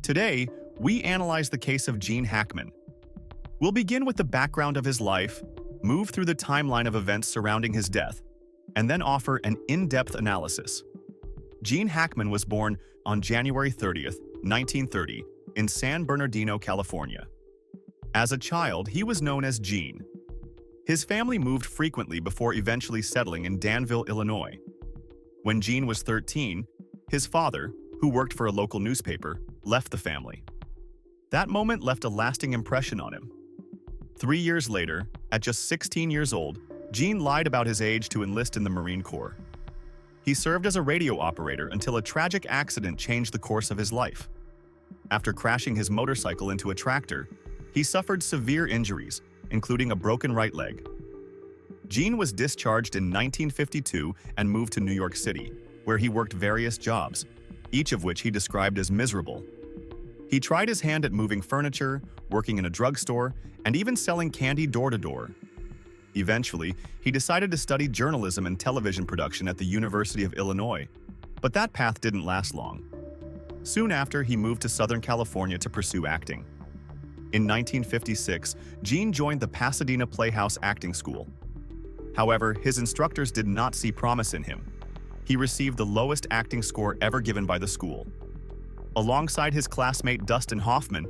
Today, we analyze the case of Gene Hackman. We'll begin with the background of his life, move through the timeline of events surrounding his death, and then offer an in-depth analysis. Gene Hackman was born on January 30th, 1930, in San Bernardino, California. As a child, he was known as Gene. His family moved frequently before eventually settling in Danville, Illinois. When Gene was 13, his father, who worked for a local newspaper, left the family. That moment left a lasting impression on him. 3 years later, at just 16 years old, Gene lied about his age to enlist in the Marine Corps. He served as a radio operator until a tragic accident changed the course of his life. After crashing his motorcycle into a tractor, he suffered severe injuries, including a broken right leg. Gene was discharged in 1952 and moved to New York City, where he worked various jobs, each of which he described as miserable. He tried his hand at moving furniture, working in a drugstore, and even selling candy door-to-door. Eventually, he decided to study journalism and television production at the University of Illinois, but that path didn't last long. Soon after, he moved to Southern California to pursue acting. In 1956, Gene joined the Pasadena Playhouse Acting School. However, his instructors did not see promise in him. He received the lowest acting score ever given by the school. Alongside his classmate Dustin Hoffman,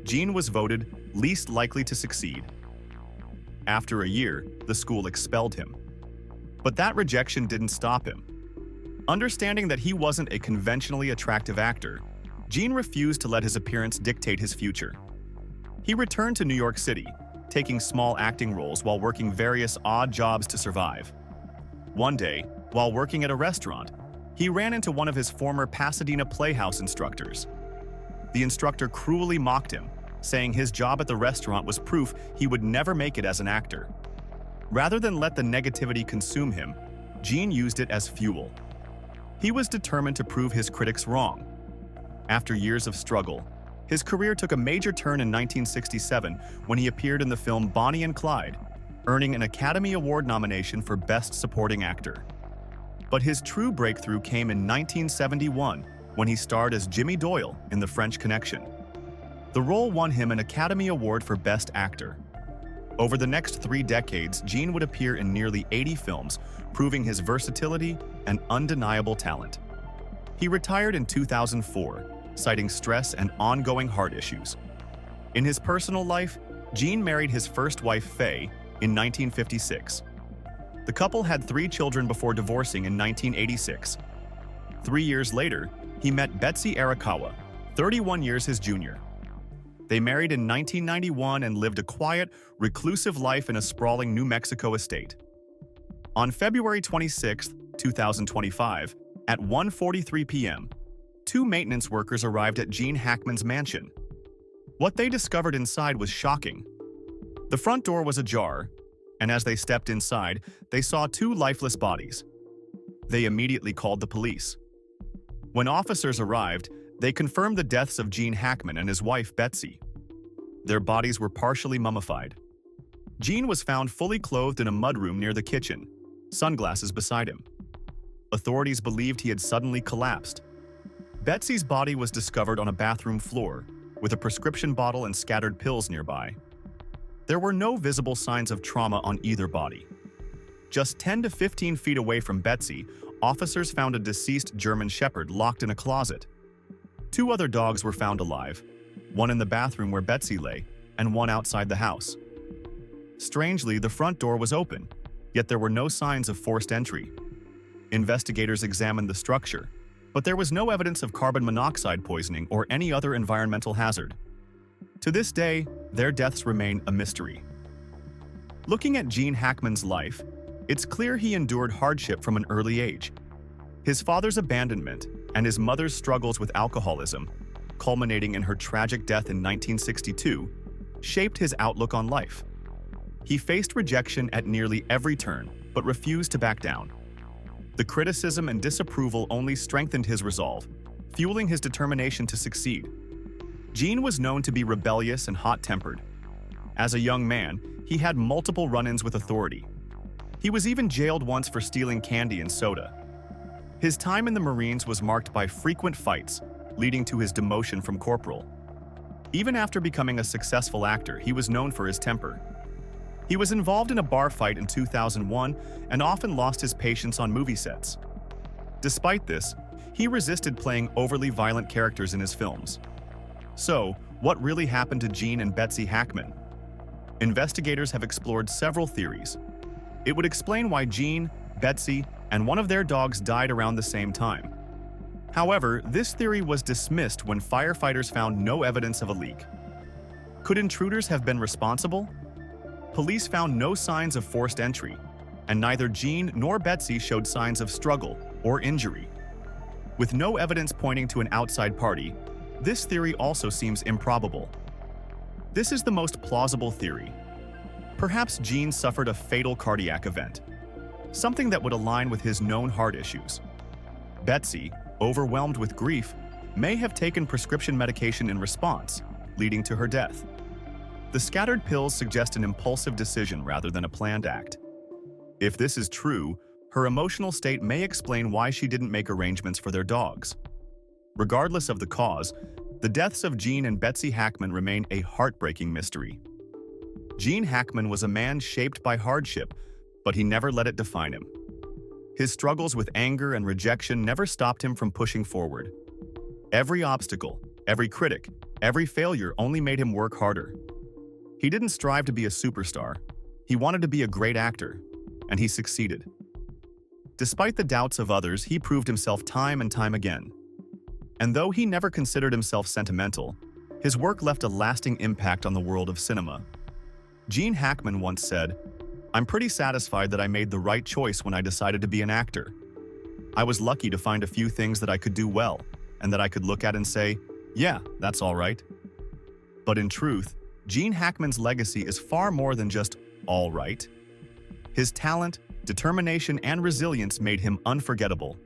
Gene was voted least likely to succeed. After a year, the school expelled him. But that rejection didn't stop him. Understanding that he wasn't a conventionally attractive actor, Gene refused to let his appearance dictate his future. He returned to New York City, taking small acting roles while working various odd jobs to survive. One day, while working at a restaurant, he ran into one of his former Pasadena Playhouse instructors. The instructor cruelly mocked him, saying his job at the restaurant was proof he would never make it as an actor. Rather than let the negativity consume him, Gene used it as fuel. He was determined to prove his critics wrong. After years of struggle, his career took a major turn in 1967 when he appeared in the film Bonnie and Clyde, earning an Academy Award nomination for Best Supporting Actor. But his true breakthrough came in 1971 when he starred as Jimmy Doyle in The French Connection. The role won him an Academy Award for Best Actor. Over the next 3 decades, Gene would appear in nearly 80 films, proving his versatility and undeniable talent. He retired in 2004, citing stress and ongoing heart issues. In his personal life, Gene married his first wife, Faye, in 1956. The couple had 3 children before divorcing in 1986. 3 years later, he met Betsy Arakawa, 31 years his junior. They married in 1991 and lived a quiet, reclusive life in a sprawling New Mexico estate. On February 26, 2025, at 1:43 p.m., 2 maintenance workers arrived at Gene Hackman's mansion. What they discovered inside was shocking. The front door was ajar, and as they stepped inside, they saw 2 lifeless bodies. They immediately called the police. When officers arrived, they confirmed the deaths of Gene Hackman and his wife, Betsy. Their bodies were partially mummified. Gene was found fully clothed in a mudroom near the kitchen, sunglasses beside him. Authorities believed he had suddenly collapsed. Betsy's body was discovered on a bathroom floor, with a prescription bottle and scattered pills nearby. There were no visible signs of trauma on either body. Just 10 to 15 feet away from Betsy, officers found a deceased German Shepherd locked in a closet. 2 other dogs were found alive, one in the bathroom where Betsy lay, and one outside the house. Strangely, the front door was open, yet there were no signs of forced entry. Investigators examined the structure, but there was no evidence of carbon monoxide poisoning or any other environmental hazard. To this day, their deaths remain a mystery. Looking at Gene Hackman's life, it's clear he endured hardship from an early age. His father's abandonment and his mother's struggles with alcoholism, culminating in her tragic death in 1962, shaped his outlook on life. He faced rejection at nearly every turn, but refused to back down. The criticism and disapproval only strengthened his resolve, fueling his determination to succeed. Gene was known to be rebellious and hot-tempered. As a young man, he had multiple run-ins with authority. He was even jailed once for stealing candy and soda. His time in the Marines was marked by frequent fights, leading to his demotion from corporal. Even after becoming a successful actor, he was known for his temper. He was involved in a bar fight in 2001 and often lost his patience on movie sets. Despite this, he resisted playing overly violent characters in his films. So, what really happened to Gene and Betsy Hackman? Investigators have explored several theories. It would explain why Gene, Betsy, and one of their dogs died around the same time. However, this theory was dismissed when firefighters found no evidence of a leak. Could intruders have been responsible? Police found no signs of forced entry, and neither Gene nor Betsy showed signs of struggle or injury. With no evidence pointing to an outside party, this theory also seems improbable. This is the most plausible theory. Perhaps Gene suffered a fatal cardiac event, something that would align with his known heart issues. Betsy, overwhelmed with grief, may have taken prescription medication in response, leading to her death. The scattered pills suggest an impulsive decision rather than a planned act. If this is true, her emotional state may explain why she didn't make arrangements for their dogs. Regardless of the cause, the deaths of Gene and Betsy Hackman remain a heartbreaking mystery. Gene Hackman was a man shaped by hardship, but he never let it define him. His struggles with anger and rejection never stopped him from pushing forward. Every obstacle, every critic, every failure only made him work harder. He didn't strive to be a superstar. He wanted to be a great actor, and he succeeded. Despite the doubts of others, he proved himself time and time again. And though he never considered himself sentimental, his work left a lasting impact on the world of cinema. Gene Hackman once said, "I'm pretty satisfied that I made the right choice when I decided to be an actor. I was lucky to find a few things that I could do well, and that I could look at and say, yeah, that's all right." But in truth, Gene Hackman's legacy is far more than just all right. His talent, determination, and resilience made him unforgettable.